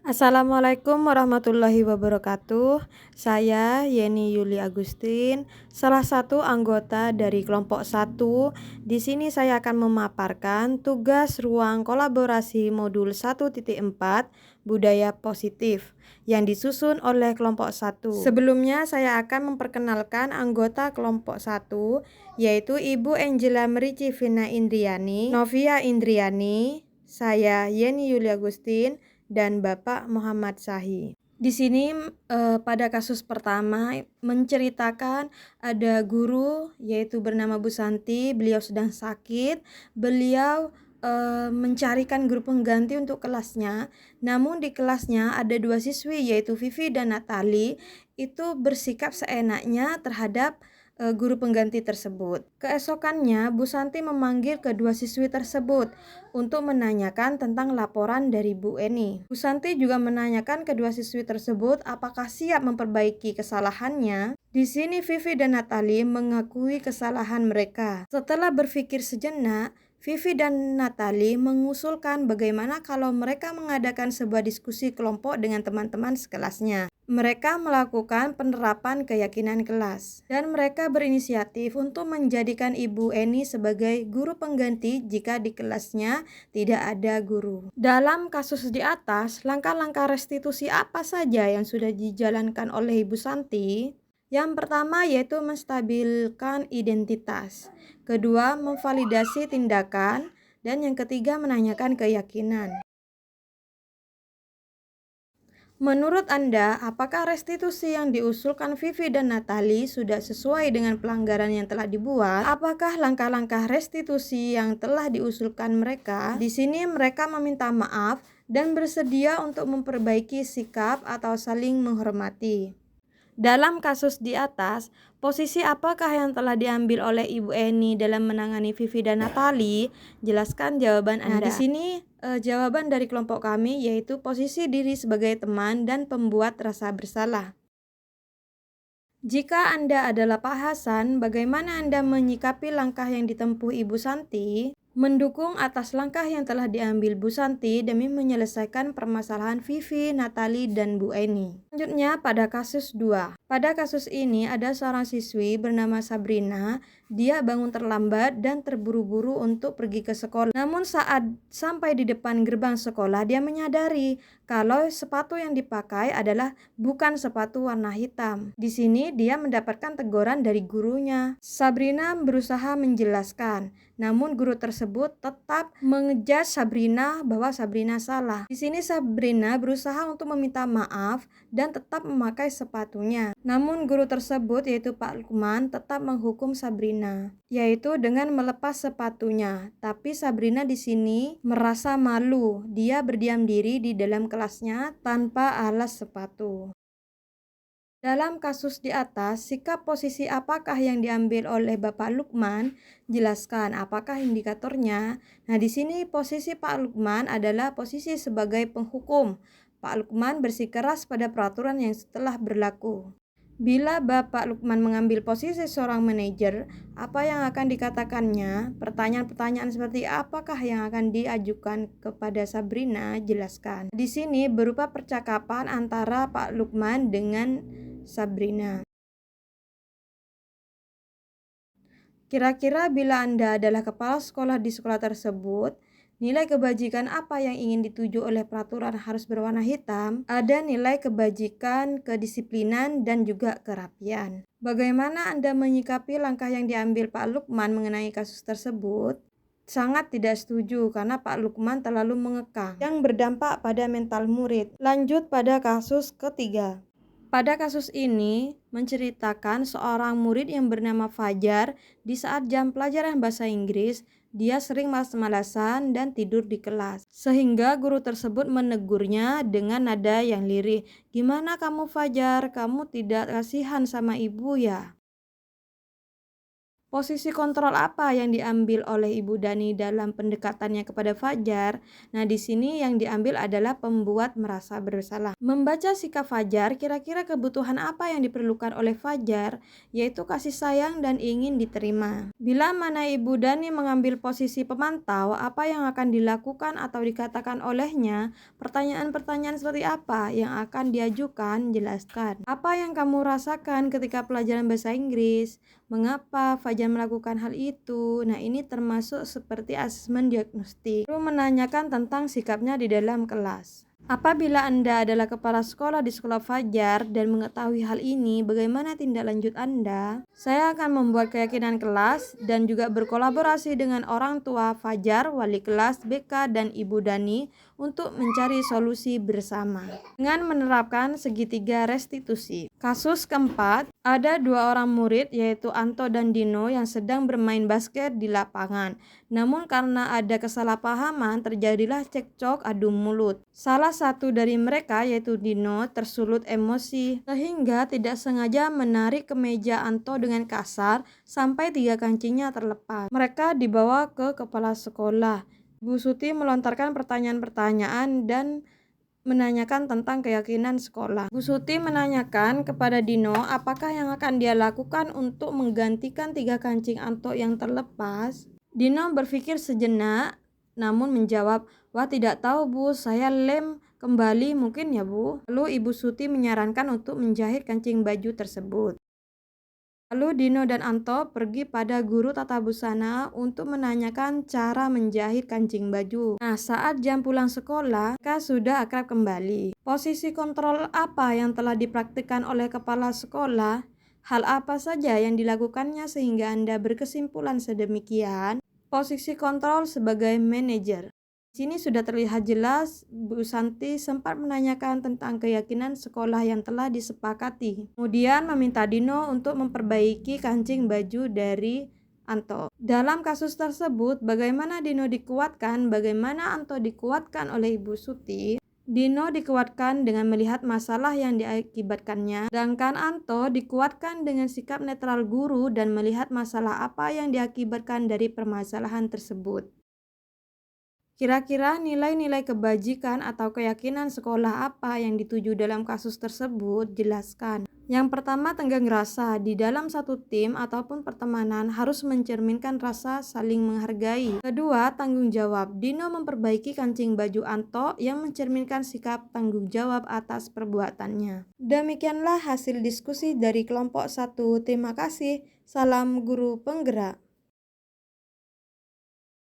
Assalamualaikum warahmatullahi wabarakatuh. Saya Yeni Yuli Agustin, salah satu anggota dari kelompok 1. Di sini saya akan memaparkan tugas ruang kolaborasi modul 1.4 Budaya Positif yang disusun oleh kelompok 1. Sebelumnya saya akan memperkenalkan anggota kelompok 1, yaitu Ibu Angela Merici Vina Indriani, Novia Indriani, saya Yeni Yuli Agustin, dan Bapak Muhammad Sahi. Di sini pada kasus pertama menceritakan ada guru yaitu bernama Bu Santi, beliau sedang sakit, beliau mencarikan guru pengganti untuk kelasnya. Namun di kelasnya ada dua siswi yaitu Vivi dan Natali itu bersikap seenaknya terhadap guru pengganti tersebut. Keesokannya Bu Santi memanggil kedua siswi tersebut untuk menanyakan tentang laporan dari Bu Eni. Bu Santi juga menanyakan kedua siswi tersebut apakah siap memperbaiki kesalahannya. Di sini Vivi dan Natali mengakui kesalahan mereka. Setelah berpikir sejenak, Vivi dan Natali mengusulkan bagaimana kalau mereka mengadakan sebuah diskusi kelompok dengan teman-teman sekelasnya. Mereka melakukan penerapan keyakinan kelas dan mereka berinisiatif untuk menjadikan Ibu Eni sebagai guru pengganti jika di kelasnya tidak ada guru. Dalam kasus di atas, langkah-langkah restitusi apa saja yang sudah dijalankan oleh Ibu Santi? Yang pertama yaitu menstabilkan identitas, kedua memvalidasi tindakan, dan yang ketiga menanyakan keyakinan. Menurut Anda, apakah restitusi yang diusulkan Vivi dan Natali sudah sesuai dengan pelanggaran yang telah dibuat? Apakah langkah-langkah restitusi yang telah diusulkan mereka? Di sini mereka meminta maaf dan bersedia untuk memperbaiki sikap atau saling menghormati. Dalam kasus di atas, posisi apakah yang telah diambil oleh Ibu Eni dalam menangani Vivi dan Natali? Jelaskan jawaban Anda. Di sini jawaban dari kelompok kami yaitu posisi diri sebagai teman dan pembuat rasa bersalah. Jika Anda adalah Pak Hasan, bagaimana Anda menyikapi langkah yang ditempuh Ibu Santi? Mendukung atas langkah yang telah diambil Bu Santi demi menyelesaikan permasalahan Vivi, Natali, dan Bu Eni. Selanjutnya pada kasus 2. Pada kasus ini ada seorang siswi bernama Sabrina. Dia bangun terlambat dan terburu-buru untuk pergi ke sekolah. Namun saat sampai di depan gerbang sekolah, dia menyadari kalau sepatu yang dipakai adalah bukan sepatu warna hitam. Di sini dia mendapatkan teguran dari gurunya. Sabrina berusaha menjelaskan, namun guru tersebut tetap mengejudge Sabrina bahwa Sabrina salah. Di sini Sabrina berusaha untuk meminta maaf dan tetap memakai sepatunya. Namun guru tersebut yaitu Pak Lukman tetap menghukum Sabrina, yaitu dengan melepas sepatunya. Tapi Sabrina di sini merasa malu. Dia berdiam diri di dalam kelasnya tanpa alas sepatu. Dalam kasus di atas, sikap posisi apakah yang diambil oleh Bapak Lukman? Jelaskan apakah indikatornya. Nah, di sini posisi Pak Lukman adalah posisi sebagai penghukum. Pak Lukman bersikeras pada peraturan yang telah berlaku. Bila Bapak Lukman mengambil posisi seorang manajer, apa yang akan dikatakannya? Pertanyaan-pertanyaan seperti apakah yang akan diajukan kepada Sabrina? Jelaskan. Di sini berupa percakapan antara Pak Lukman dengan Sabrina. Kira-kira bila Anda adalah kepala sekolah di sekolah tersebut, nilai kebajikan apa yang ingin dituju oleh peraturan harus berwarna hitam? Ada nilai kebajikan, kedisiplinan, dan juga kerapian. Bagaimana Anda menyikapi langkah yang diambil Pak Lukman mengenai kasus tersebut? Sangat tidak setuju karena Pak Lukman terlalu mengekang yang berdampak pada mental murid. Lanjut pada kasus ketiga. Pada kasus ini menceritakan seorang murid yang bernama Fajar. Di saat jam pelajaran bahasa Inggris, dia sering malas-malasan dan tidur di kelas. Sehingga guru tersebut menegurnya dengan nada yang lirih. "Gimana kamu Fajar? Kamu tidak kasihan sama ibu ya?" Posisi kontrol apa yang diambil oleh Ibu Dani dalam pendekatannya kepada Fajar? Nah, di sini yang diambil adalah pembuat merasa bersalah. Membaca sikap Fajar, kira-kira kebutuhan apa yang diperlukan oleh Fajar, yaitu kasih sayang dan ingin diterima. Bila mana Ibu Dani mengambil posisi pemantau, apa yang akan dilakukan atau dikatakan olehnya? Pertanyaan-pertanyaan seperti apa yang akan diajukan? Jelaskan. Apa yang kamu rasakan ketika pelajaran bahasa Inggris? Mengapa Fajar melakukan hal itu? Nah, ini termasuk seperti asesmen diagnostik. Lalu menanyakan tentang sikapnya di dalam kelas. Apabila Anda adalah kepala sekolah di sekolah Fajar dan mengetahui hal ini, bagaimana tindak lanjut Anda? Saya akan membuat keyakinan kelas dan juga berkolaborasi dengan orang tua Fajar, wali kelas, BK, dan Ibu Dani untuk mencari solusi bersama. Dengan menerapkan segitiga restitusi. Kasus keempat, ada 2 orang murid yaitu Anto dan Dino yang sedang bermain basket di lapangan. Namun karena ada kesalahpahaman terjadilah cekcok adu mulut. Salah satu dari mereka yaitu Dino tersulut emosi sehingga tidak sengaja menarik kemeja Anto dengan kasar sampai 3 kancingnya terlepas. Mereka dibawa ke kepala sekolah. Bu Suti melontarkan pertanyaan-pertanyaan dan menanyakan tentang keyakinan sekolah. Bu Suti menanyakan kepada Dino apakah yang akan dia lakukan untuk menggantikan 3 kancing Anto yang terlepas. Dino berpikir sejenak namun menjawab, "Wah, tidak tahu Bu, saya lem kembali mungkin ya Bu." Lalu Ibu Suti menyarankan untuk menjahit kancing baju tersebut. Lalu Dino dan Anto pergi pada guru tata busana untuk menanyakan cara menjahit kancing baju. Nah, saat jam pulang sekolah, mereka sudah akrab kembali. Posisi kontrol apa yang telah dipraktikkan oleh kepala sekolah? Hal apa saja yang dilakukannya sehingga Anda berkesimpulan sedemikian? Posisi kontrol sebagai manajer. Di sini sudah terlihat jelas Bu Santi sempat menanyakan tentang keyakinan sekolah yang telah disepakati. Kemudian meminta Dino untuk memperbaiki kancing baju dari Anto. Dalam kasus tersebut, bagaimana Dino dikuatkan, bagaimana Anto dikuatkan oleh Ibu Suti? Dino dikuatkan dengan melihat masalah yang diakibatkannya, sedangkan Anto dikuatkan dengan sikap netral guru dan melihat masalah apa yang diakibatkan dari permasalahan tersebut. Kira-kira nilai-nilai kebajikan atau keyakinan sekolah apa yang dituju dalam kasus tersebut? Jelaskan. Yang pertama, tenggang rasa. Di dalam satu tim ataupun pertemanan harus mencerminkan rasa saling menghargai. Kedua, tanggung jawab. Dino memperbaiki kancing baju Anto yang mencerminkan sikap tanggung jawab atas perbuatannya. Demikianlah hasil diskusi dari kelompok 1. Terima kasih. Salam guru penggerak.